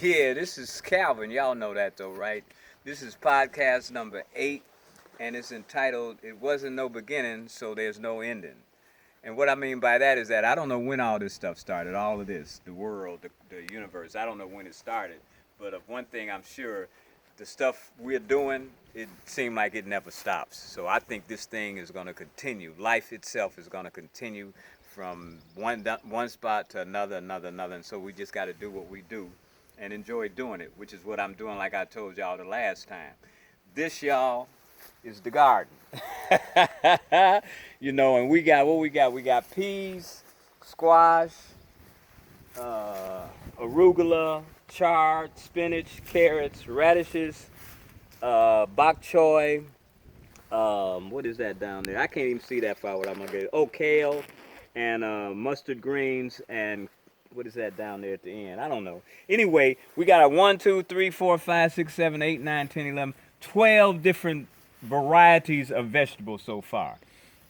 Yeah, this is Calvin. Y'all know that though, right? This is podcast number 8, and it's entitled "It Wasn't No Beginning, So There's No Ending." And what I mean by that is that I don't know when all this stuff started. All of this, the world, the universe. I don't know when it started, but of one thing I'm sure, the stuff we're doing, it seemed like it never stops. So I think this thing is going to continue. Life itself is going to continue from one spot to another, and so we just got to do what we do and enjoy doing it, which is what I'm doing, like I told y'all the last time. This, y'all, is the garden. And we got what we got. We got peas, squash, arugula, chard, spinach, carrots, radishes, bok choy. What is that down there? I can't even see that far. What I'm gonna get? Oh, kale, and mustard greens, and what is that down there at the end? I don't know. Anyway, we got a 1, 2, 3, 4, 5, 6, 7, 8, 9, 10, 11, 12 different varieties of vegetables so far.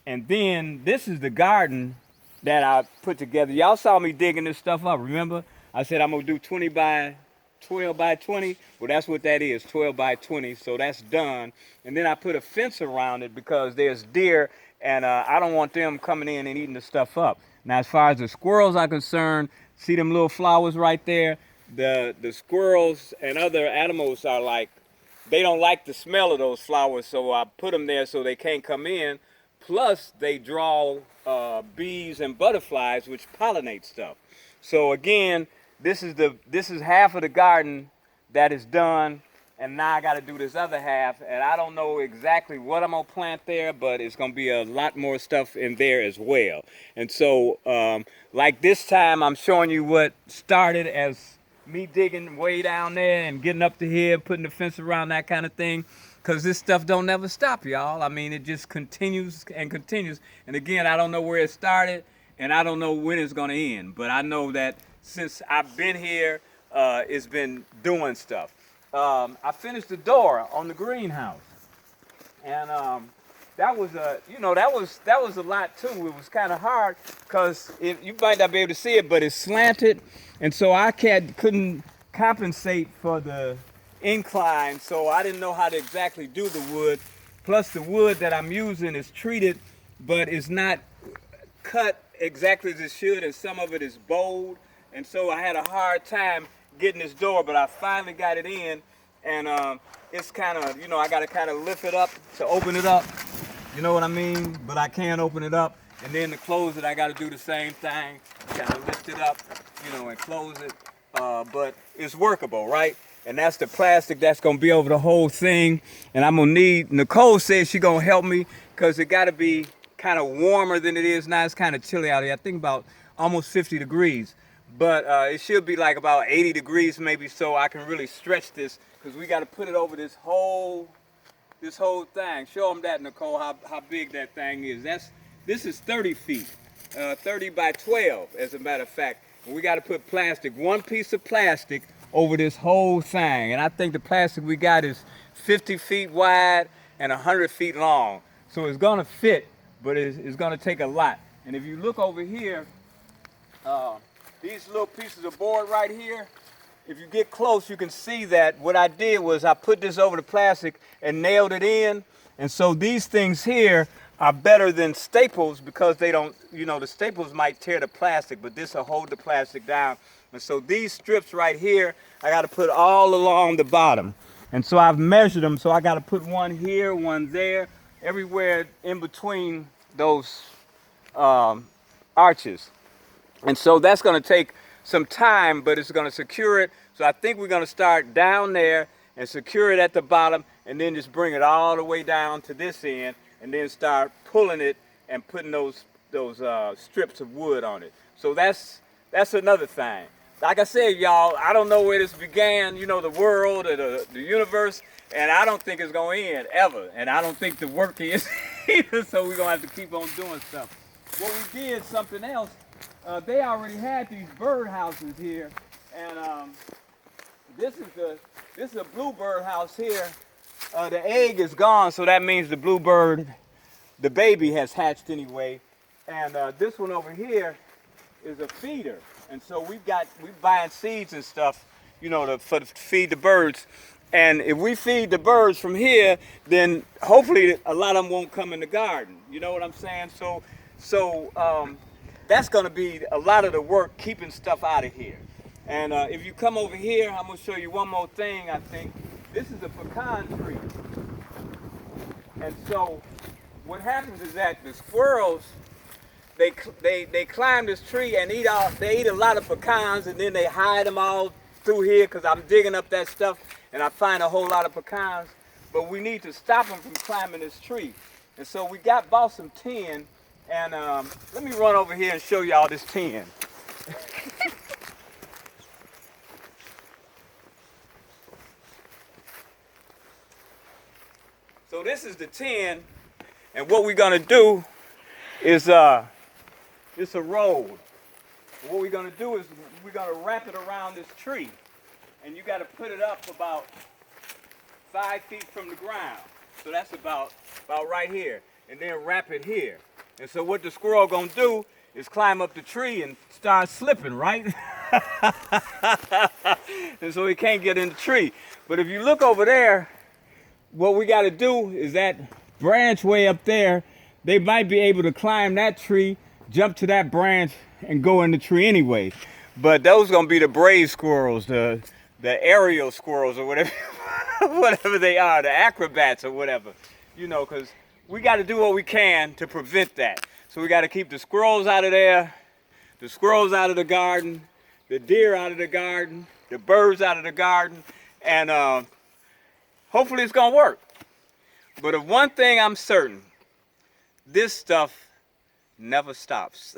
And then this is the garden that I put together. Y'all saw me digging this stuff up, remember? I said I'm gonna do 20 by 12 by 20. Well, that's what that is, 12 by 20. So that's done. And then I put a fence around it because there's deer, and I don't want them coming in and eating the stuff up. Now, as far as the squirrels are concerned, see them little flowers right there? The squirrels and other animals are like, they don't like the smell of those flowers, so I put them there so they can't come in. Plus, they draw bees and butterflies, which pollinate stuff. So again, this is half of the garden that is done, and now I got to do this other half, and I don't know exactly what I'm gonna plant there, but it's gonna be a lot more stuff in there as well. And so, like this time, I'm showing you what started as me digging way down there and getting up to here, putting the fence around, that kind of thing, because this stuff don't never stop, y'all. I mean, it just continues and continues. And again, I don't know where it started, and I don't know when it's gonna end, but I know that since I've been here, it's been doing stuff. I finished the door on the greenhouse, and that was a lot too. It was kind of hard because you might not be able to see it, but it's slanted, and so I couldn't compensate for the incline, so I didn't know how to exactly do the wood. Plus, the wood that I'm using is treated, but it's not cut exactly as it should, and some of it is bowed, and so I had a hard time getting this door, but I finally got it in, and it's kind of, I got to kind of lift it up to open it up, you know what I mean? But I can't open it up, and then to close it, I got to do the same thing, kind of lift it up, and close it, but it's workable, right? And that's the plastic that's gonna be over the whole thing, and I'm gonna need, Nicole says she gonna help me, because it got to be kind of warmer than it is now. It's kind of chilly out here. I think about almost 50 degrees. But it should be like about 80 degrees maybe, so I can really stretch this, because we got to put it over this whole thing. Show them that, Nicole, how big that thing is. This is 30 feet, 30 by 12, as a matter of fact. And we got to put plastic, one piece of plastic over this whole thing. And I think the plastic we got is 50 feet wide and 100 feet long. So it's gonna fit, but it's gonna take a lot. And if you look over here, these little pieces of board right here, if you get close, you can see that what I did was I put this over the plastic and nailed it in. And so these things here are better than staples, because they don't, the staples might tear the plastic, but this will hold the plastic down. And so these strips right here, I got to put all along the bottom. And so I've measured them, so I got to put one here, one there, everywhere in between those arches. And so that's going to take some time, but it's going to secure it. So I think we're going to start down there and secure it at the bottom, and then just bring it all the way down to this end, and then start pulling it and putting those strips of wood on it. So that's another thing. Like I said, y'all, I don't know where this began, the world or the universe, and I don't think it's going to end ever. And I don't think the work is either, so we're going to have to keep on doing stuff. What we did, something else, they already had these bird houses here, and this is a bluebird house here. The egg is gone, so that means the bluebird, the baby, has hatched anyway. And this one over here is a feeder. And so we're buying seeds and stuff, you know, to feed the birds. And if we feed the birds from here, then hopefully a lot of them won't come in the garden. You know what I'm saying? So that's going to be a lot of the work, keeping stuff out of here. And if you come over here, I'm going to show you one more thing, I think. This is a pecan tree. And so what happens is that the squirrels, they climb this tree and they eat a lot of pecans, and then they hide them all through here because I'm digging up that stuff and I find a whole lot of pecans. But we need to stop them from climbing this tree. And so we bought some tin, and let me run over here and show y'all this tin. So this is the tin, and what we're gonna do is it's a road. What we're gonna do is we're gonna wrap it around this tree, and you gotta put it up about 5 feet from the ground. So that's about right here, and then wrap it here. And so what the squirrel gonna do is climb up the tree and start slipping, right? And so he can't get in the tree. But if you look over there, what we gotta do is that branch way up there, they might be able to climb that tree, jump to that branch, and go in the tree anyway. But those gonna be the brave squirrels, the aerial squirrels, or whatever, whatever they are, the acrobats or whatever, you know, because we got to do what we can to prevent that. So we got to keep the squirrels out of there, the squirrels out of the garden, the deer out of the garden, the birds out of the garden, and hopefully it's gonna work. But of one thing I'm certain, this stuff never stops.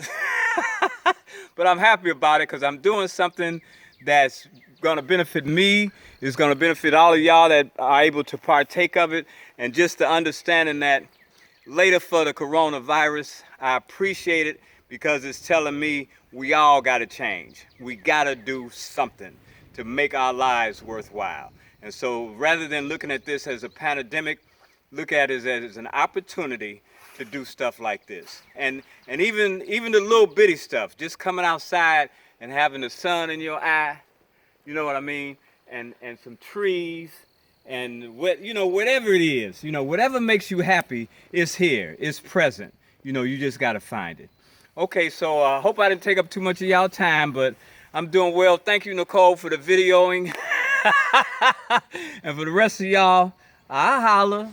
But I'm happy about it because I'm doing something that's going to benefit me. It's going to benefit all of y'all that are able to partake of it. And just the understanding that later for the coronavirus, I appreciate it because it's telling me we all got to change. We got to do something to make our lives worthwhile. And so rather than looking at this as a pandemic, look at it as an opportunity to do stuff like this. And even the little bitty stuff, just coming outside and having the sun in your eye, you know what I mean? And some trees and whatever it is, whatever makes you happy is here, it's present. You just got to find it. Okay, so I hope I didn't take up too much of y'all time, but I'm doing well. Thank you, Nicole, for the videoing. And for the rest of y'all, I'll holler.